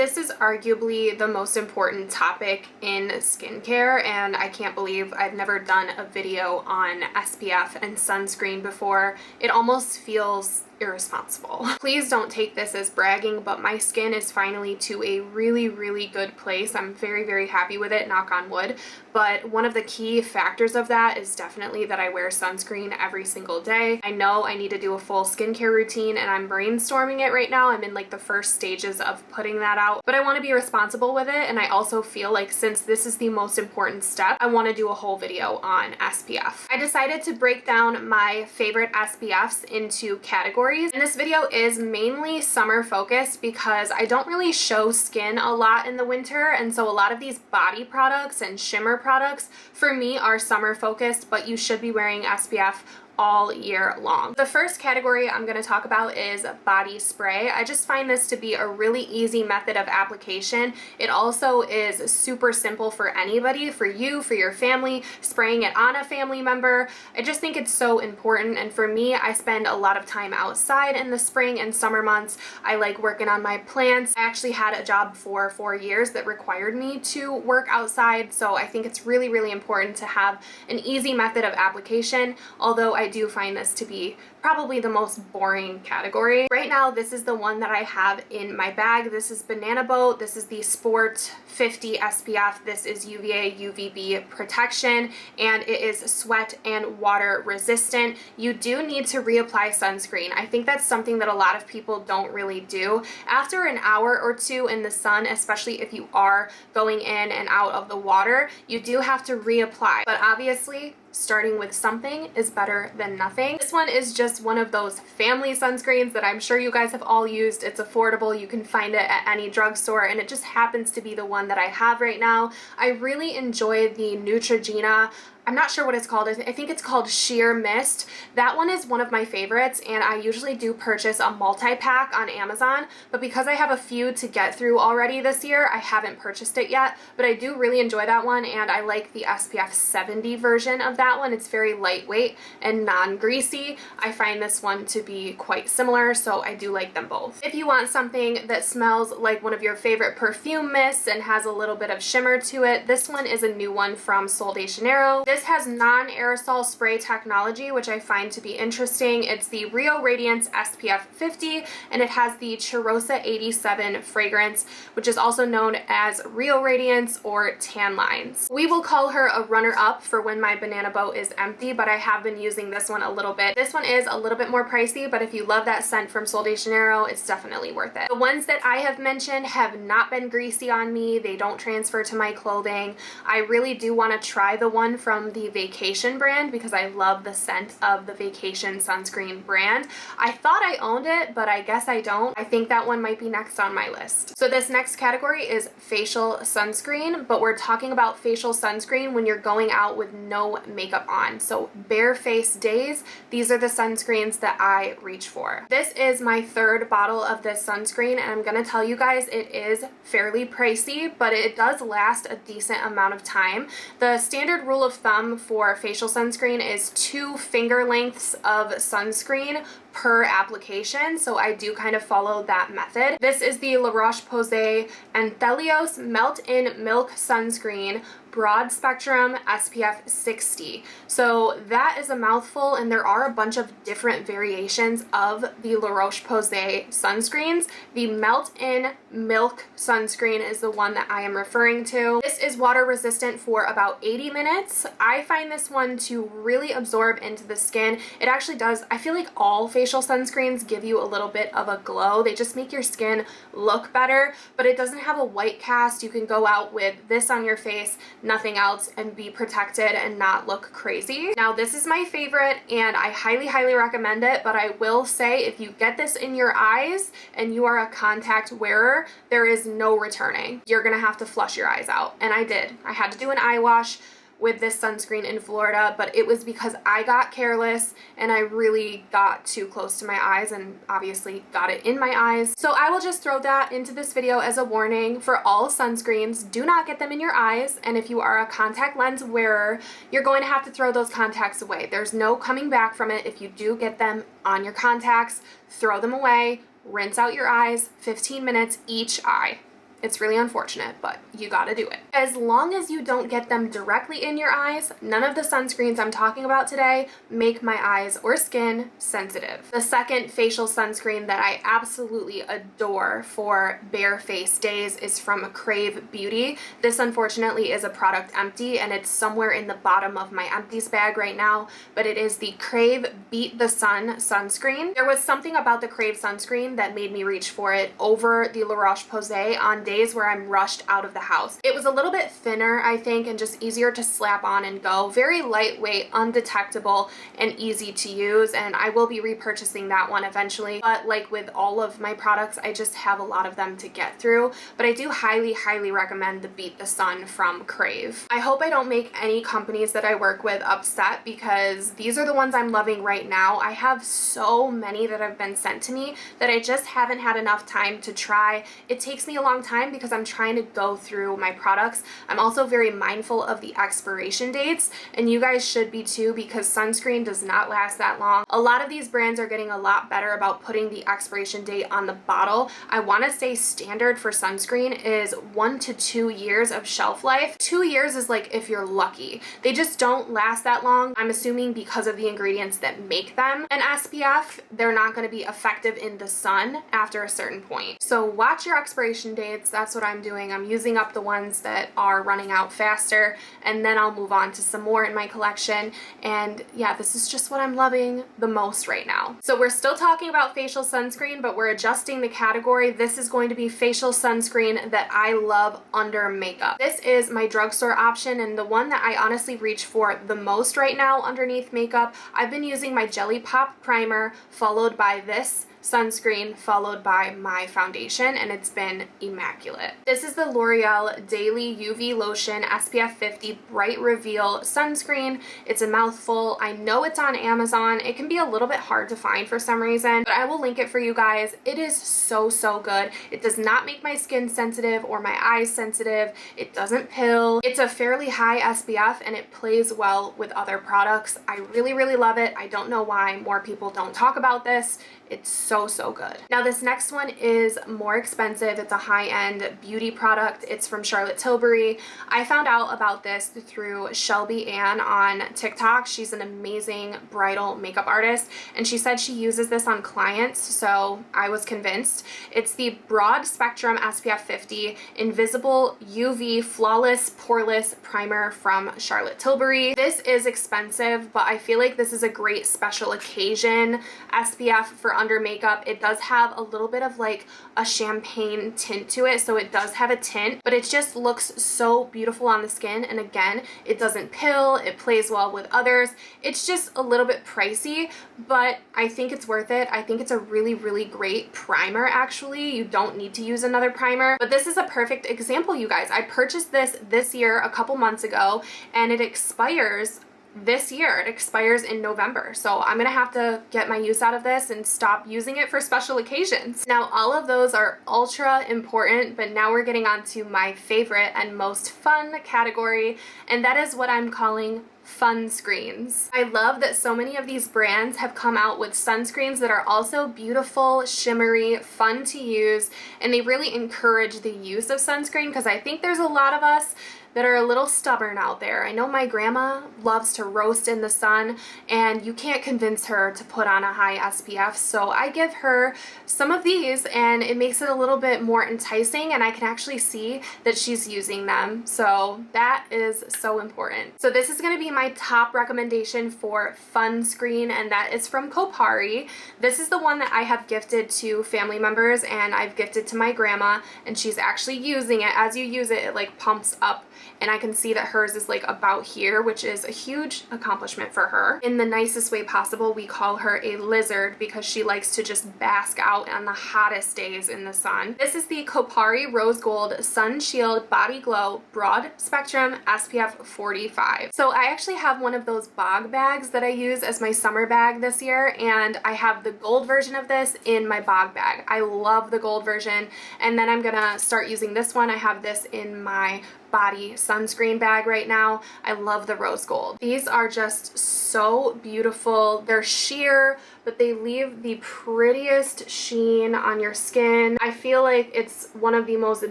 This is arguably the most important topic in skincare, and I can't believe I've never done a video on SPF and sunscreen before. It almost feels irresponsible. Please don't take this as bragging, but my skin is finally to a really good place. I'm very happy with it, knock on wood. But one of the key factors of that is definitely that I wear sunscreen every single day. I know I need to do a full skincare routine, and I'm brainstorming it right now. I'm in like the first stages of putting that out, but I want to be responsible with it. And I also feel like since this is the most important step, I want to do a whole video on SPF. I decided to break down my favorite SPFs into categories. And this video is mainly summer focused because I don't really show skin a lot in the winter, and so a lot of these body products and shimmer products for me are summer focused, but you should be wearing SPF all year long. The first category I'm going to talk about is body spray. I just find this to be a really easy method of application. It also is super simple for anybody, for you, for your family, spraying it on a family member. I just think it's so important, and for me, I spend a lot of time outside in the spring and summer months. I like working on my plants. I actually had a job for 4 years that required me to work outside, so I think it's really important to have an easy method of application, although I do find this to be probably the most boring category. Right now, this is the one that I have in my bag. This is Banana Boat. This is the Sport 50 SPF. This is UVA UVB protection, and it is sweat and water resistant. You do need to reapply sunscreen. I think that's something that a lot of people don't really do. After an hour or two in the sun, especially if you are going in and out of the water, you do have to reapply. But obviously, starting with something is better than nothing. This one is just one of those family sunscreens that I'm sure you guys have all used. It's affordable. You can find it at any drugstore, and it just happens to be the one that I have right now. I really enjoy the Neutrogena. I'm not sure what it's called. I think it's called Sheer Mist. That one is one of my favorites, and I usually do purchase a multi-pack on Amazon, but because I have a few to get through already this year, I haven't purchased it yet, but I do really enjoy that one, and I like the SPF 70 version of that one. It's very lightweight and non-greasy. I find this one to be quite similar, so I do like them both. If you want something that smells like one of your favorite perfume mists and has a little bit of shimmer to it, this one is a new one from Sol de Janeiro. This has non-aerosol spray technology, which I find to be interesting. It's the Rio Radiance SPF 50, and it has the Cheirosa 87 fragrance, which is also known as Rio Radiance or Tan Lines. We will call her a runner-up for when my Banana Boat is empty, but I have been using this one a little bit. This one is a little bit more pricey, but if you love that scent from Sol de Janeiro, it's definitely worth it. The ones that I have mentioned have not been greasy on me. They don't transfer to my clothing. I really do want to try the one from the Vacation brand because I love the scent of the Vacation sunscreen brand. I thought I owned it, but I guess I don't. I think that one might be next on my list. So this next category is facial sunscreen, but we're talking about facial sunscreen when you're going out with no makeup on. So bare face days, these are the sunscreens that I reach for. This is my third bottle of this sunscreen, and I'm gonna tell you guys it is fairly pricey, but it does last a decent amount of time. The standard rule of thumb for facial sunscreen is 2 finger lengths of sunscreen per application, so I do kind of follow that method. This is the La Roche-Posay Anthelios Melt-In Milk Sunscreen Broad Spectrum SPF 60. So that is a mouthful, and there are a bunch of different variations of the La Roche-Posay sunscreens. The Melt-In Milk Sunscreen is the one that I am referring to. This is water resistant for about 80 minutes. I find this one to really absorb into the skin. It actually does. I feel like all facial sunscreens give you a little bit of a glow. They just make your skin look better, but it doesn't have a white cast. You can go out with this on your face, nothing else, and be protected and not look crazy. Now, this is my favorite, and I highly recommend it, but I will say if you get this in your eyes and you are a contact wearer, there is no returning. You're gonna have to flush your eyes out, and I did. I had to do an eye wash with this sunscreen in Florida, but it was because I got careless and I really got too close to my eyes and obviously got it in my eyes. So I will just throw that into this video as a warning for all sunscreens. Do not get them in your eyes, and if you are a contact lens wearer, you're going to have to throw those contacts away. There's no coming back from it. If you do get them on your contacts, throw them away, rinse out your eyes, 15 minutes each eye. It's really unfortunate, but you gotta do it. As long as you don't get them directly in your eyes, none of the sunscreens I'm talking about today make my eyes or skin sensitive. The second facial sunscreen that I absolutely adore for bare face days is from Crave Beauty. This unfortunately is a product empty and it's somewhere in the bottom of my empties bag right now, but it is the Crave Beat the Sun sunscreen. There was something about the Crave sunscreen that made me reach for it over the La Roche-Posay on days where I'm rushed out of the house. It was a little bit thinner, I think, and just easier to slap on and go. Very lightweight, undetectable, and easy to use, and I will be repurchasing that one eventually. But like with all of my products, I just have a lot of them to get through. But I do highly, highly recommend the Beat the Sun from Crave. I hope I don't make any companies that I work with upset because these are the ones I'm loving right now. I have so many that have been sent to me that I just haven't had enough time to try. It takes me a long time because I'm trying to go through my products. I'm also very mindful of the expiration dates, and you guys should be too, because sunscreen does not last that long. A lot of these brands are getting a lot better about putting the expiration date on the bottle. I want to say standard for sunscreen is 1 to 2 years of shelf life. 2 years is like if you're lucky. They just don't last that long, I'm assuming because of the ingredients that make them. And SPF, they're not going to be effective in the sun after a certain point. So watch your expiration dates. That's what I'm doing. I'm using up the ones that are running out faster, and then I'll move on to some more in my collection. And yeah, this is just what I'm loving the most right now. So we're still talking about facial sunscreen, but we're adjusting the category. This is going to be facial sunscreen that I love under makeup. This is my drugstore option and the one that I honestly reach for the most right now underneath makeup. I've been using my Jelly Pop primer followed by this sunscreen followed by my foundation, and it's been immaculate. This is the L'Oreal Daily UV Lotion SPF 50 Bright Reveal Sunscreen. It's a mouthful. I know it's on Amazon. It can be a little bit hard to find for some reason, but I will link it for you guys. It is so, so good. It does not make my skin sensitive or my eyes sensitive. It doesn't pill. It's a fairly high SPF and it plays well with other products. I really, really love it. I don't know why more people don't talk about this. It's so, so good. Now this next one is more expensive. It's a high-end beauty product. It's from Charlotte Tilbury. I found out about this through Shelby Ann on TikTok. She's an amazing bridal makeup artist, and she said she uses this on clients, so I was convinced. It's the Broad Spectrum SPF 50 Invisible UV Flawless Poreless Primer from Charlotte Tilbury. This is expensive, but I feel like this is a great special occasion SPF for under makeup. It does have a little bit of like a champagne tint to it, so it does have a tint, but it just looks so beautiful on the skin. And again, it doesn't pill, it plays well with others. It's just a little bit pricey, but I think it's worth it. I think it's a really, really great primer actually. You don't need to use another primer, but this is a perfect example, you guys. I purchased this year a couple months ago, and it expires this year. It expires in November. So I'm gonna have to get my use out of this and stop using it for special occasions. Now all of those are ultra important, but now we're getting on to my favorite and most fun category, and that is what I'm calling fun screens. I love that so many of these brands have come out with sunscreens that are also beautiful, shimmery, fun to use, and they really encourage the use of sunscreen because I think there's a lot of us that are a little stubborn out there. I know my grandma loves to roast in the sun, and you can't convince her to put on a high SPF, so I give her some of these and it makes it a little bit more enticing, and I can actually see that she's using them, so that is so important. So this is gonna be my top recommendation for fun screen, and that is from Kopari. This is the one that I have gifted to family members and I've gifted to my grandma, and she's actually using it. As you use it, it like pumps up, and I can see that hers is like about here, which is a huge accomplishment for her. In the nicest way possible, we call her a lizard because she likes to just bask out on the hottest days in the sun. This is the Kopari Rose Gold Sun Shield Body Glow Broad Spectrum SPF 45. So I actually have one of those bog bags that I use as my summer bag this year, and I have the gold version of this in my bog bag. I love the gold version, and then I'm gonna start using this one. I have this in my body sunscreen bag right now. I love the rose gold. These are just so beautiful. They're sheer, but they leave the prettiest sheen on your skin. I feel like it's one of the most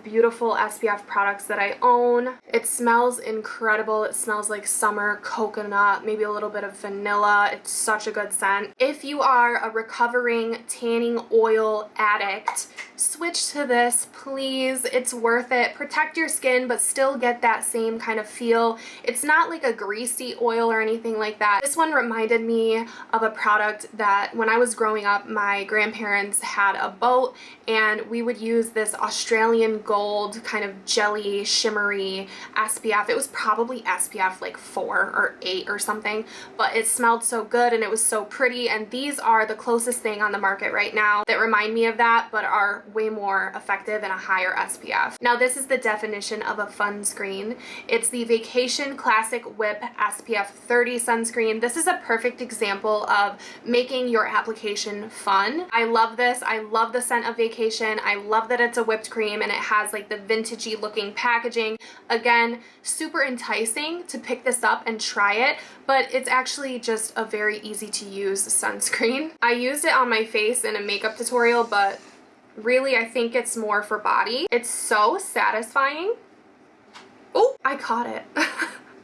beautiful SPF products that I own. It smells incredible. It smells like summer coconut, maybe a little bit of vanilla. It's such a good scent. If you are a recovering tanning oil addict, switch to this, please. It's worth it. Protect your skin, but still get that same kind of feel. It's not like a greasy oil or anything like that. This one reminded me of a product that when I was growing up, my grandparents had a boat and we would use this Australian gold kind of jelly shimmery SPF. It was probably SPF like 4 or 8 or something, but it smelled so good and it was so pretty, and these are the closest thing on the market right now that remind me of that but are way more effective and a higher SPF. Now this is the definition of a sunscreen. It's the Vacation Classic Whip SPF 30 sunscreen. This is a perfect example of making your application fun. I love this. I love the scent of Vacation. I love that it's a whipped cream and it has like the vintagey looking packaging. Again, super enticing to pick this up and try it, but it's actually just a very easy to use sunscreen. I used it on my face in a makeup tutorial, but really I think it's more for body. It's so satisfying. Oh, I caught it.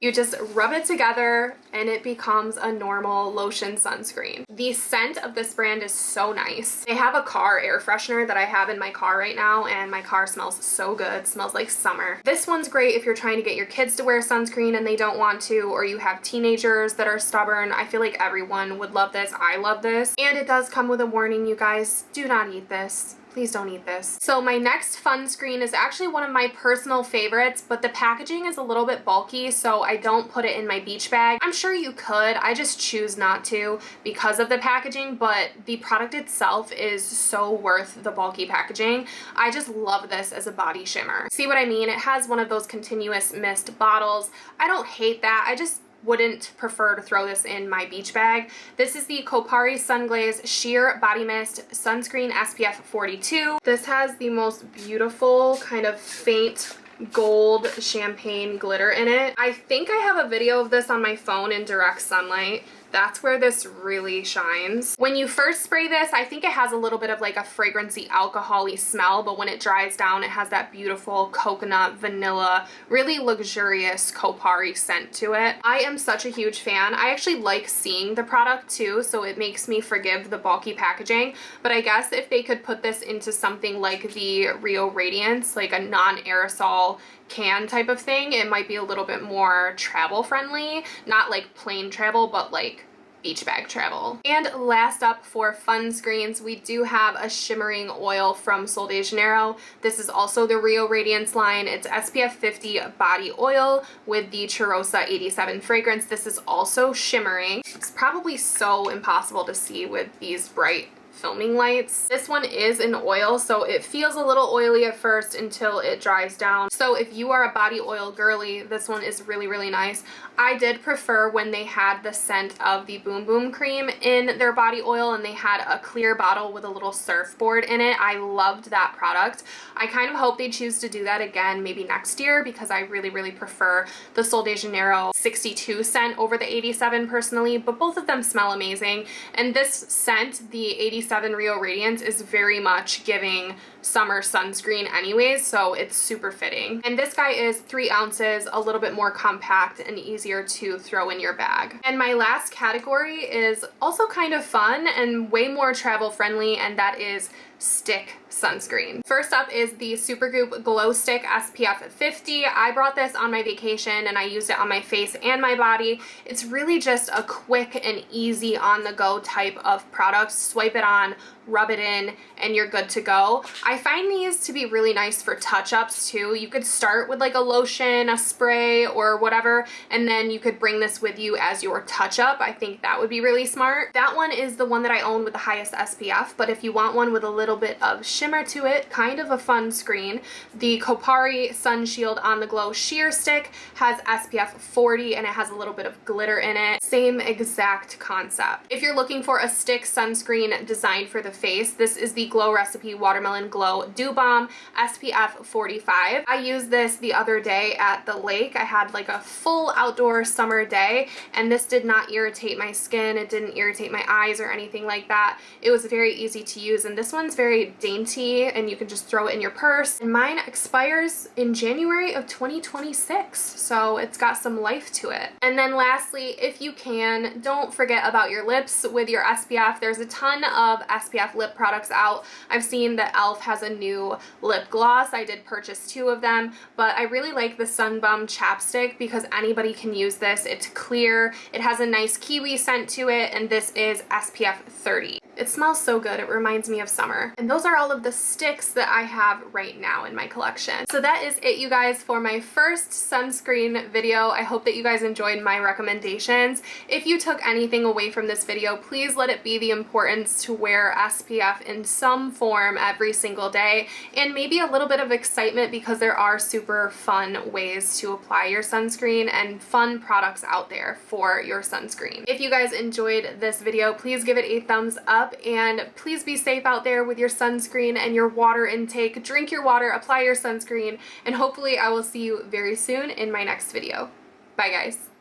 You just rub it together and it becomes a normal lotion sunscreen. The scent of this brand is so nice. They have a car air freshener that I have in my car right now and my car smells so good. It smells like summer. This one's great if you're trying to get your kids to wear sunscreen and they don't want to, or you have teenagers that are stubborn. I feel like everyone would love this. I love this. And it does come with a warning, you guys. Do not eat this. Please don't eat this. So my next sunscreen is actually one of my personal favorites, but the packaging is a little bit bulky, so I don't put it in my beach bag. I'm sure you could. I just choose not to because of the packaging, but the product itself is so worth the bulky packaging. I just love this as a body shimmer. See what I mean? It has one of those continuous mist bottles. I don't hate that. I just wouldn't prefer to throw this in my beach bag. This is the Kopari Sunglaze Sheer Body Mist Sunscreen SPF 42. This has the most beautiful kind of faint gold champagne glitter in it. I think I have a video of this on my phone in direct sunlight. That's where this really shines. When you first spray this, I think it has a little bit of like a fragrancy alcohol-y smell, but when it dries down, it has that beautiful coconut, vanilla, really luxurious Kopari scent to it. I am such a huge fan. I actually like seeing the product too, so it makes me forgive the bulky packaging, but I guess if they could put this into something like the Rio Radiance, like a non-aerosol can type of thing, it might be a little bit more travel friendly. Not like plain travel, but like beach bag travel. And last up for fun screens, we do have a shimmering oil from Sol de Janeiro. This is also the Rio Radiance line. It's SPF 50 body oil with the Cheirosa 87 fragrance. This is also shimmering. It's probably so impossible to see with these bright filming lights. This one is in oil, so it feels a little oily at first until it dries down. So if you are a body oil girly, this one is really, really nice. I did prefer when they had the scent of the Boom Boom cream in their body oil and they had a clear bottle with a little surfboard in it. I loved that product. I kind of hope they choose to do that again maybe next year because I really, really prefer the Sol de Janeiro 62 scent over the 87 personally, but both of them smell amazing. And this scent, the 87 Rio Radiance, is very much giving summer sunscreen anyways, so it's super fitting. And this guy is 3 ounces, a little bit more compact and easier to throw in your bag. And my last category is also kind of fun and way more travel friendly, and that is stick sunscreen. First up is the Supergoop Glow Stick SPF 50. I brought this on my vacation and I used it on my face and my body. It's really just a quick and easy on the go type of product. Swipe it on, rub it in, and you're good to go. I find these to be really nice for touch-ups too. You could start with like a lotion, a spray, or whatever, and then you could bring this with you as your touch-up. I think that would be really smart. That one is the one that I own with the highest SPF, but if you want one with a little bit of shimmer to it, kind of a fun screen, the Kopari Sun Shield On The Glow Sheer Stick has SPF 40 and it has a little bit of glitter in it. Same exact concept. If you're looking for a stick sunscreen designed for the face, this is the Glow Recipe Watermelon Glow Glow Dew Balm SPF 45. I used this the other day at the lake. I had like a full outdoor summer day, and this did not irritate my skin. It didn't irritate my eyes or anything like that. It was very easy to use, and this one's very dainty and you can just throw it in your purse. And mine expires in January of 2026, so it's got some life to it. And then lastly, if you can, don't forget about your lips with your SPF. There's a ton of SPF lip products out. I've seen that e.l.f. has a new lip gloss. I did purchase 2 of them, but I really like the Sun Bum chapstick because anybody can use this. It's clear, it has a nice kiwi scent to it, and this is SPF 30. It smells so good, it reminds me of summer. And those are all of the sticks that I have right now in my collection. So that is it, you guys, for my first sunscreen video. I hope that you guys enjoyed my recommendations. If you took anything away from this video, please let it be the importance to wear SPF in some form every single day, and maybe a little bit of excitement because there are super fun ways to apply your sunscreen and fun products out there for your sunscreen. If you guys enjoyed this video, please give it a thumbs up, and please be safe out there with your sunscreen and your water intake. Drink your water, apply your sunscreen, and hopefully I will see you very soon in my next video. Bye guys.